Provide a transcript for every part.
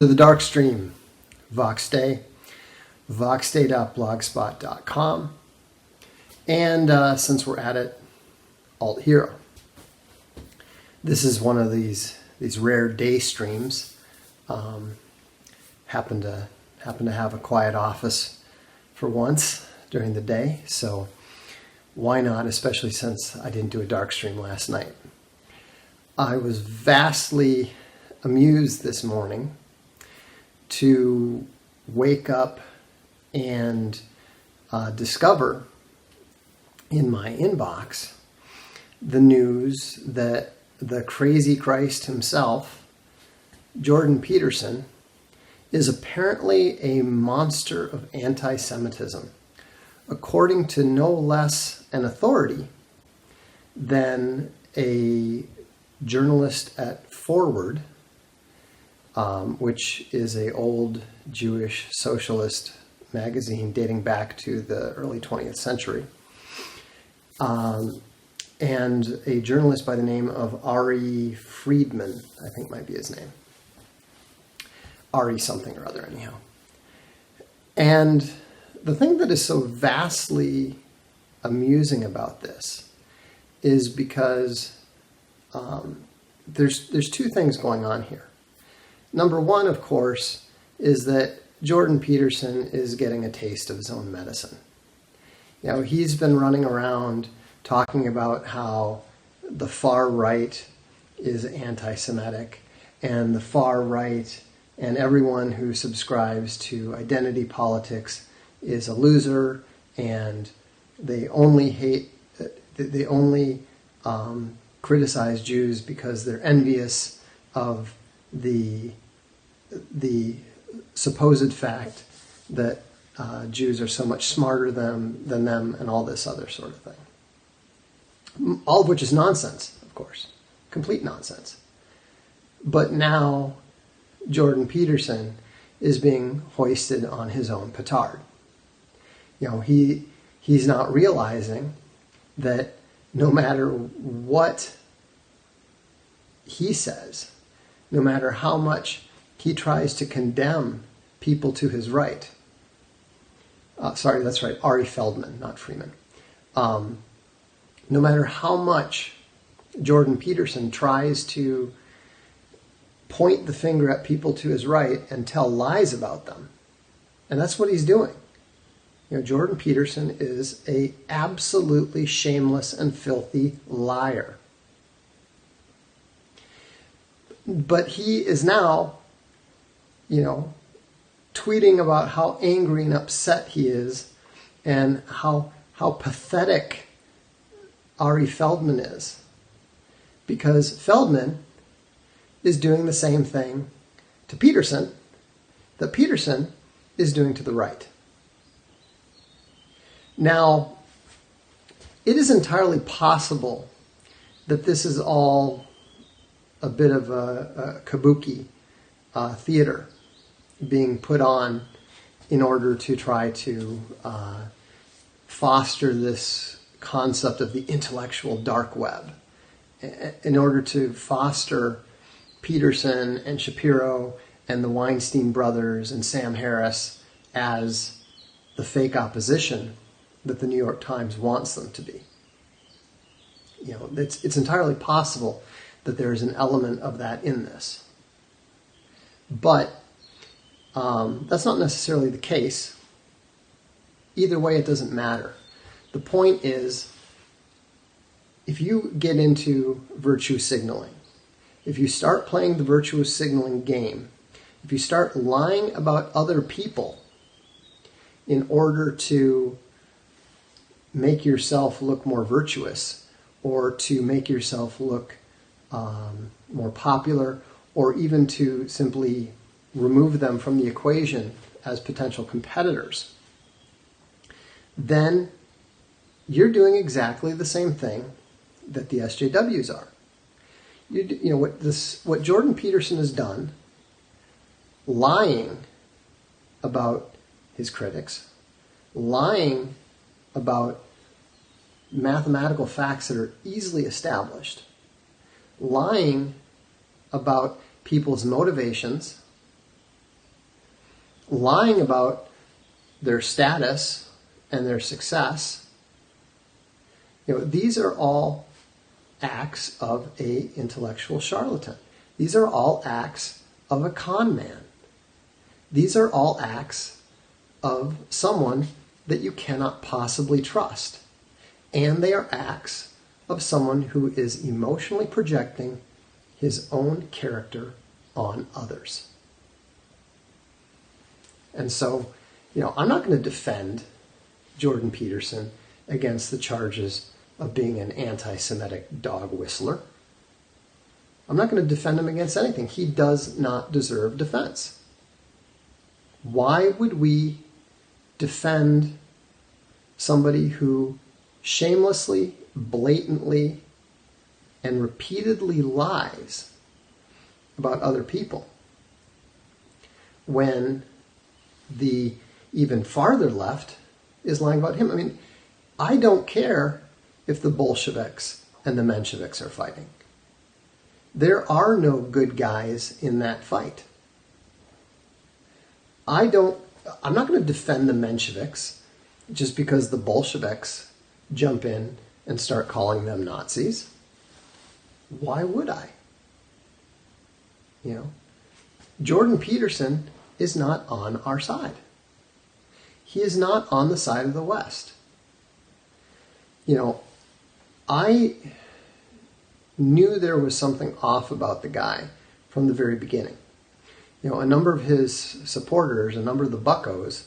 To the dark stream, Voxday, voxday.blogspot.com, and since we're at it, Alt Hero. This is one of these rare day streams. Happen to have a quiet office for once during the day, so why not? Especially since I didn't do a dark stream last night. I was vastly amused this morning to wake up and discover in my inbox the news that the crazy Christ himself, Jordan Peterson, is apparently a monster of anti-Semitism, according to no less an authority than a journalist at Forward, which is an old Jewish socialist magazine dating back to the early 20th century, and a journalist by the name of Ari Friedman, I think might be his name. Ari something or other, anyhow. And the thing that is so vastly amusing about this is because there's two things going on here. Number one, of course, is that Jordan Peterson is getting a taste of his own medicine. You know, he's been running around talking about how the far right is anti-Semitic, and the far right and everyone who subscribes to identity politics is a loser, and they only criticize Jews because they're envious of the supposed fact that Jews are so much smarter than them, and all this other sort of thing. All of which is nonsense, of course. Complete nonsense. But now Jordan Peterson is being hoisted on his own petard. You know, he's not realizing that no matter what he says, no matter how much he tries to condemn people to his right. Sorry, that's right, Ari Feldman, not Freeman. No matter how much Jordan Peterson tries to point the finger at people to his right and tell lies about them, and that's what he's doing. You know, Jordan Peterson is a absolutely shameless and filthy liar. But he is now, you know, tweeting about how angry and upset he is and how pathetic Ari Feldman is. Because Feldman is doing the same thing to Peterson that Peterson is doing to the right. Now, it is entirely possible that this is all a bit of a kabuki theater being put on in order to try to foster this concept of the intellectual dark web, in order to foster Peterson and Shapiro and the Weinstein brothers and Sam Harris as the fake opposition that the New York Times wants them to be. You know, it's entirely possible that there is an element of that in this. But that's not necessarily the case. Either way, it doesn't matter. The point is, if you get into virtue signaling, if you start playing the virtue signaling game, if you start lying about other people in order to make yourself look more virtuous, or to make yourself look more popular, or even to simply remove them from the equation as potential competitors, then you're doing exactly the same thing that the SJWs are. You know what Jordan Peterson has done, lying about his critics, lying about mathematical facts that are easily established, lying about people's motivations, lying about their status and their success. These are all acts of an intellectual charlatan. These are all acts of a con man. These are all acts of someone that you cannot possibly trust. And they are acts of someone who is emotionally projecting his own character on others. And so, I'm not going to defend Jordan Peterson against the charges of being an anti-Semitic dog whistler. I'm not going to defend him against anything. He does not deserve defense. Why would we defend somebody who shamelessly, blatantly, and repeatedly lies about other people when the even farther left is lying about him? I mean, I don't care if the Bolsheviks and the Mensheviks are fighting. There are no good guys in that fight. I'm not going to defend the Mensheviks just because the Bolsheviks jump in and start calling them Nazis. Why would I? Jordan Peterson is not on our side. He is not on the side of the West. I knew there was something off about the guy from the very beginning. A number of his supporters, a number of the buccos,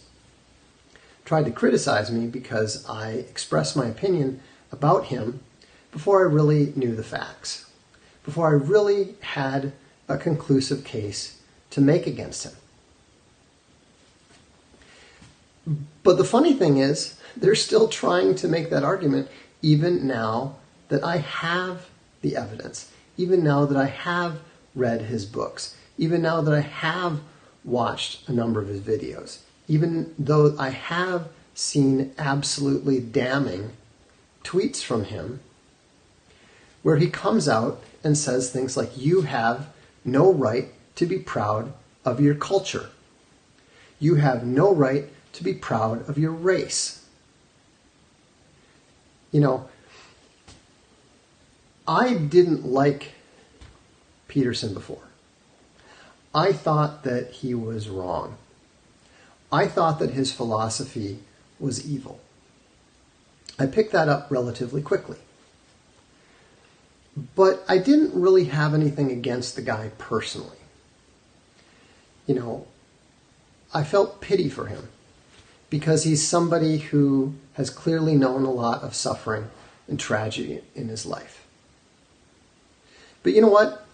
tried to criticize me because I expressed my opinion about him before I really knew the facts, before I really had a conclusive case to make against him. But the funny thing is, they're still trying to make that argument even now that I have the evidence, even now that I have read his books, even now that I have watched a number of his videos, even though I have seen absolutely damning tweets from him where he comes out and says things like, "You have no right to be proud of your culture. You have no right to be proud of your race." I didn't like Peterson before. I thought that he was wrong. I thought that his philosophy was evil. I picked that up relatively quickly. But I didn't really have anything against the guy personally. I felt pity for him because he's somebody who has clearly known a lot of suffering and tragedy in his life. But you know what?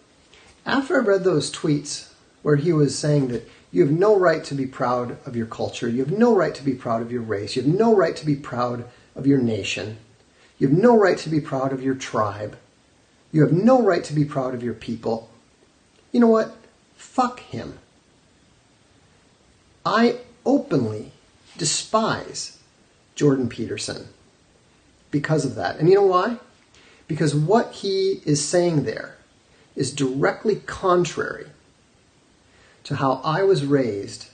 After I read those tweets where he was saying that you have no right to be proud of your culture, you have no right to be proud of your race, you have no right to be proud of your nation, you have no right to be proud of your tribe, you have no right to be proud of your people, you know what? Fuck him. I openly despise Jordan Peterson because of that. And you know why? Because what he is saying there is directly contrary to how I was raised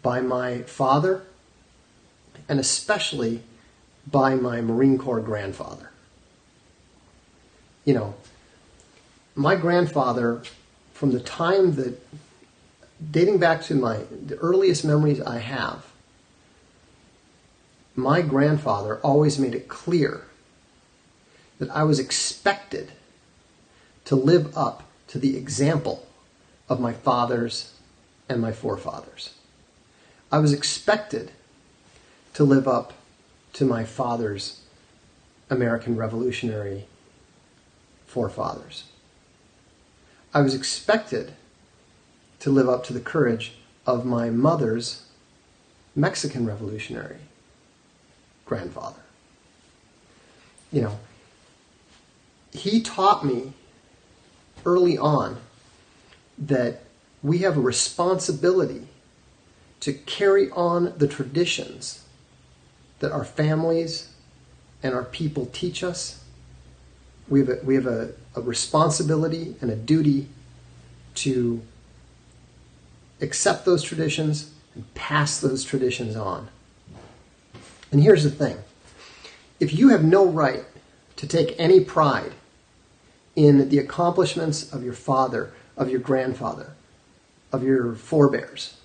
by my father and especially by my Marine Corps grandfather. My grandfather, from the time that, dating back to the earliest memories I have, my grandfather always made it clear that I was expected to live up to the example of my fathers and my forefathers. I was expected to live up to my father's American Revolutionary forefathers. I was expected to live up to the courage of my mother's Mexican Revolutionary grandfather. He taught me early on that we have a responsibility to carry on the traditions that our families and our people teach us. We have a responsibility and a duty to accept those traditions and pass those traditions on. And here's the thing. If you have no right to take any pride in the accomplishments of your father, of your grandfather, of your forebears,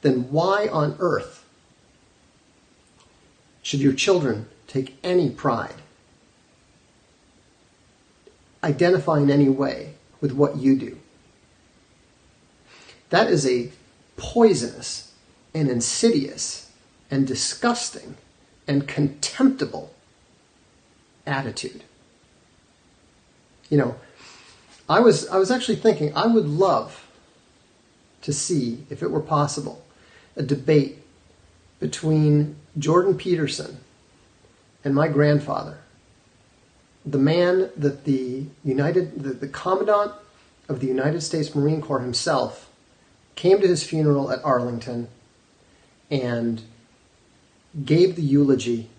then why on earth should your children take any pride, identify in any way with what you do? That is a poisonous and insidious and disgusting and contemptible attitude. You know, I was actually thinking I would love to see, if it were possible, a debate between Jordan Peterson and my grandfather, the man that the Commandant of the United States Marine Corps himself came to his funeral at Arlington and gave the eulogy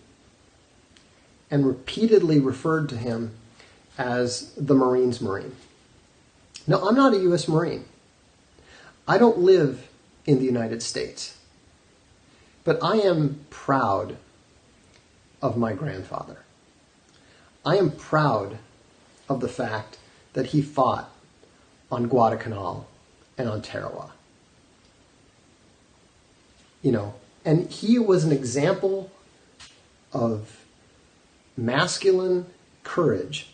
and repeatedly referred to him as the Marine's Marine. Now, I'm not a U.S. Marine. I don't live in the United States. But I am proud of my grandfather. I am proud of the fact that he fought on Guadalcanal and on Tarawa. You know, and he was an example of masculine courage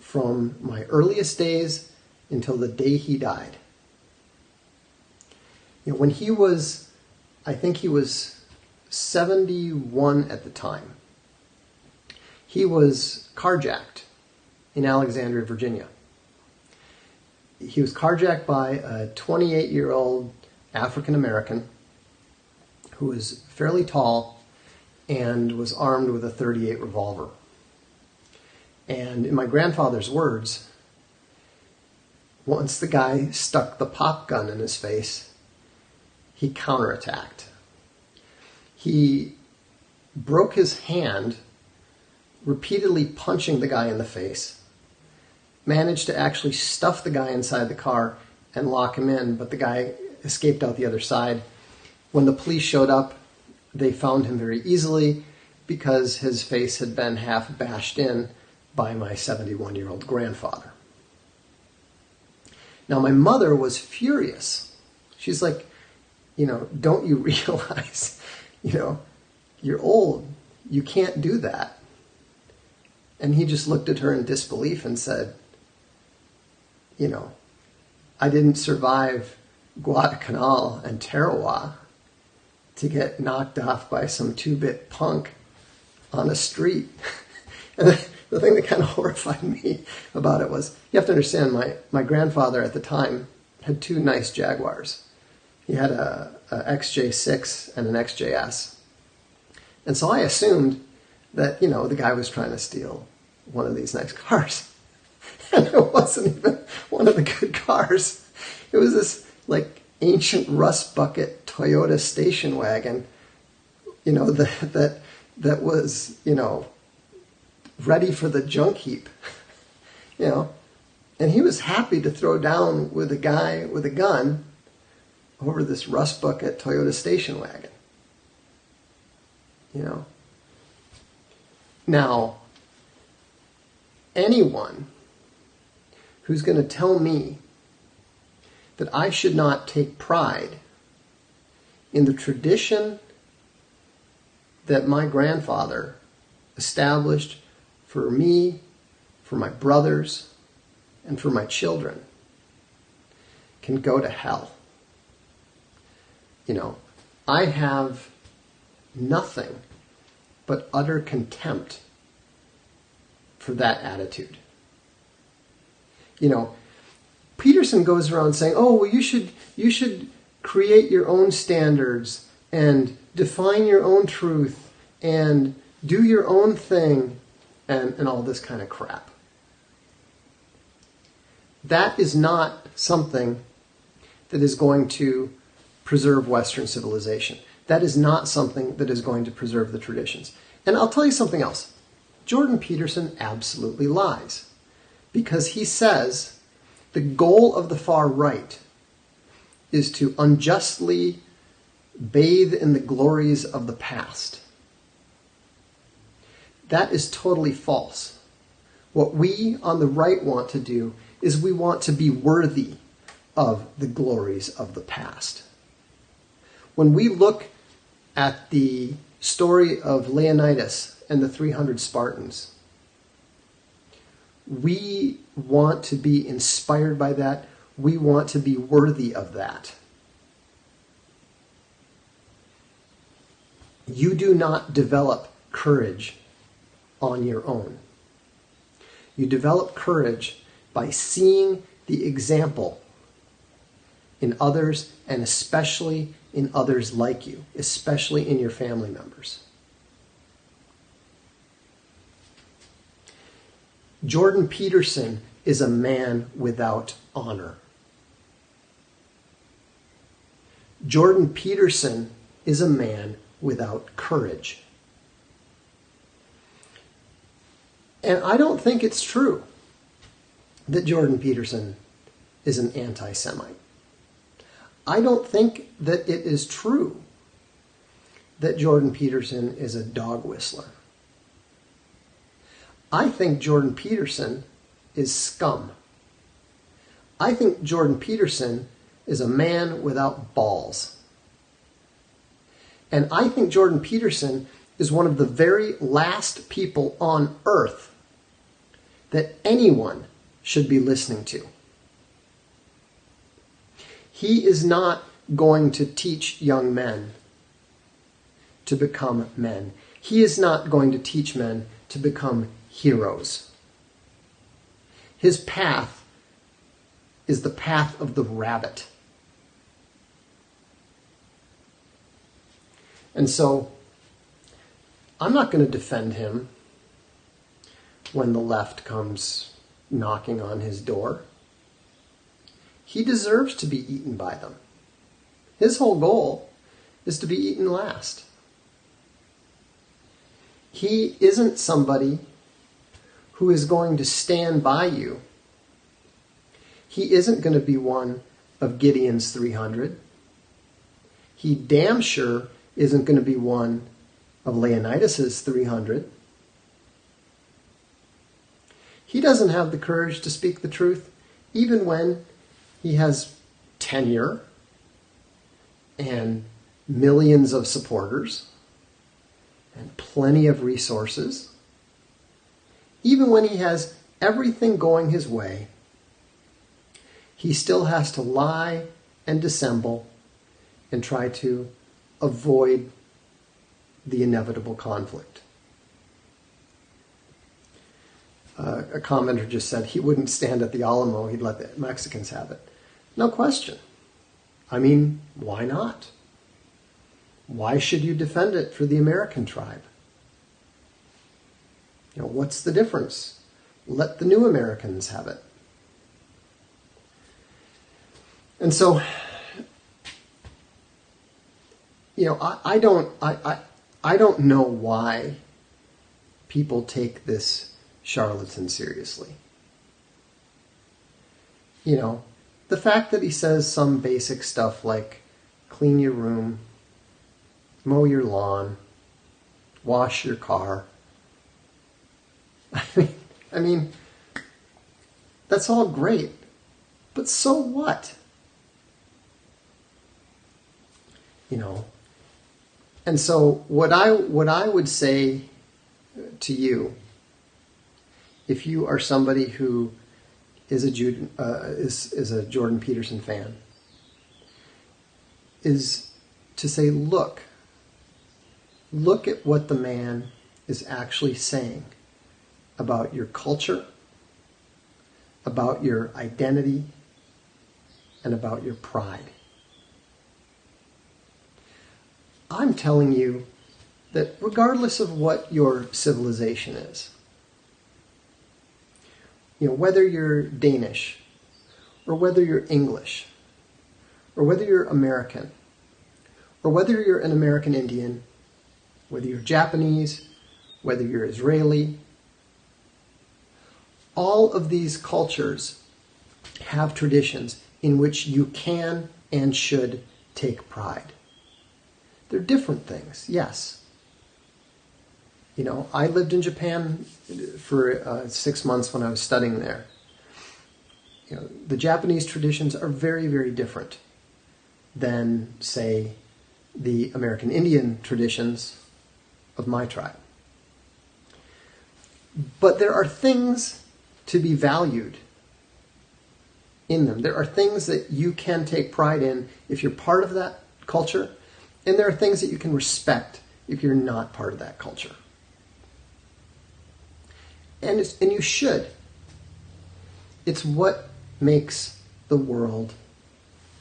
from my earliest days until the day he died. You know, when he was, I think he was 71 at the time, he was carjacked in Alexandria, Virginia. He was carjacked by a 28-year-old African American who was fairly tall and was armed with a .38 revolver. And in my grandfather's words, once the guy stuck the pop gun in his face, he counterattacked. He broke his hand, repeatedly punching the guy in the face, managed to actually stuff the guy inside the car and lock him in, but the guy escaped out the other side. When the police showed up, they found him very easily because his face had been half bashed in by my 71-year-old grandfather. Now, my mother was furious. She's like, you know, don't you realize, you know, you're old. You can't do that. And he just looked at her in disbelief and said, you know, I didn't survive Guadalcanal and Tarawa to get knocked off by some two-bit punk on a street. And the thing that kind of horrified me about it was, you have to understand, my grandfather at the time had two nice Jaguars. He had a XJ6 and an XJS. And so I assumed that, you know, the guy was trying to steal one of these nice cars. And it wasn't even one of the good cars. It was this, like, ancient rust bucket Toyota station wagon, you know, that was, you know, ready for the junk heap, you know. And he was happy to throw down with a guy with a gun over this rust bucket Toyota station wagon, you know. Now, anyone who's going to tell me that I should not take pride in the tradition that my grandfather established for me, for my brothers, and for my children can go to hell. You know, I have nothing but utter contempt for that attitude. You know, Peterson goes around saying, oh, well, you should create your own standards and define your own truth and do your own thing and all this kind of crap. That is not something that is going to preserve Western civilization. That is not something that is going to preserve the traditions. And I'll tell you something else. Jordan Peterson absolutely lies, because he says the goal of the far right is to unjustly bathe in the glories of the past. That is totally false. What we on the right want to do is we want to be worthy of the glories of the past. When we look at the story of Leonidas and the 300 Spartans, we want to be inspired by that. We want to be worthy of that. You do not develop courage on your own. You develop courage by seeing the example in others, and especially in others like you, especially in your family members. Jordan Peterson is a man without honor. Jordan Peterson is a man without courage. And I don't think it's true that Jordan Peterson is an anti-Semite. I don't think that it is true that Jordan Peterson is a dog whistler. I think Jordan Peterson is scum. I think Jordan Peterson is a man without balls. And I think Jordan Peterson is one of the very last people on earth that anyone should be listening to. He is not going to teach young men to become men. He is not going to teach men to become heroes. His path is the path of the rabbit. And so, I'm not going to defend him when the left comes knocking on his door. He deserves to be eaten by them. His whole goal is to be eaten last. He isn't somebody who is going to stand by you. He isn't going to be one of Gideon's 300. He damn sure isn't going to be one of Leonidas's 300. He doesn't have the courage to speak the truth, even when he has tenure and millions of supporters and plenty of resources. Even when he has everything going his way, he still has to lie and dissemble and try to avoid the inevitable conflict. A commenter just said he wouldn't stand at the Alamo, he'd let the Mexicans have it. No question. I mean, why not? Why should you defend it for the American tribe? You know, what's the difference? Let the new Americans have it. And so, you know, I don't know why people take this charlatan seriously. You know, the fact that he says some basic stuff like clean your room, mow your lawn, wash your car. I mean, that's all great, but so what? You know, and so what I would say to you, if you are somebody who is a Jordan Peterson fan, is to say, look at what the man is actually saying about your culture, about your identity, and about your pride. I'm telling you that regardless of what your civilization is, you know, whether you're Danish, or whether you're English, or whether you're American, or whether you're an American Indian, whether you're Japanese, whether you're Israeli, all of these cultures have traditions in which you can and should take pride. They're different things, yes. I lived in Japan for 6 months when I was studying there. The Japanese traditions are very, very different than, say, the American Indian traditions of my tribe. But there are things to be valued in them. There are things that you can take pride in if you're part of that culture, and there are things that you can respect if you're not part of that culture. And you should. It's what makes the world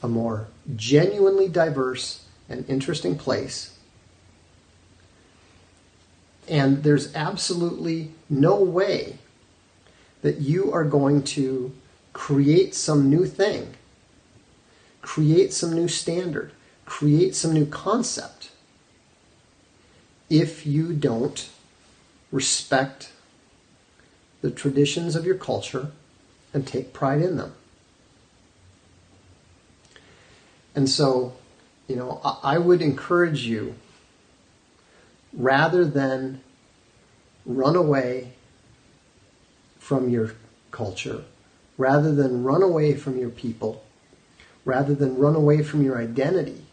a more genuinely diverse and interesting place. And there's absolutely no way that you are going to create some new thing, create some new standard, create some new concept if you don't respect the traditions of your culture and take pride in them. And so, I would encourage you, rather than run away from your culture, rather than run away from your people, rather than run away from your identity,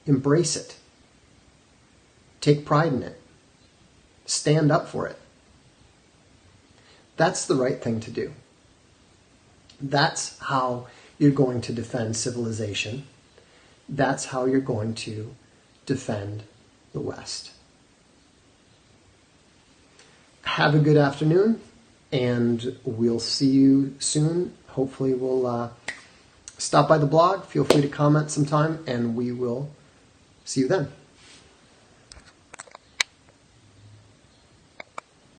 embrace it. Take pride in it. Stand up for it. That's the right thing to do. That's how you're going to defend civilization. That's how you're going to defend the West. Have a good afternoon, and we'll see you soon. Hopefully we'll stop by the blog. Feel free to comment sometime, and we will see you then.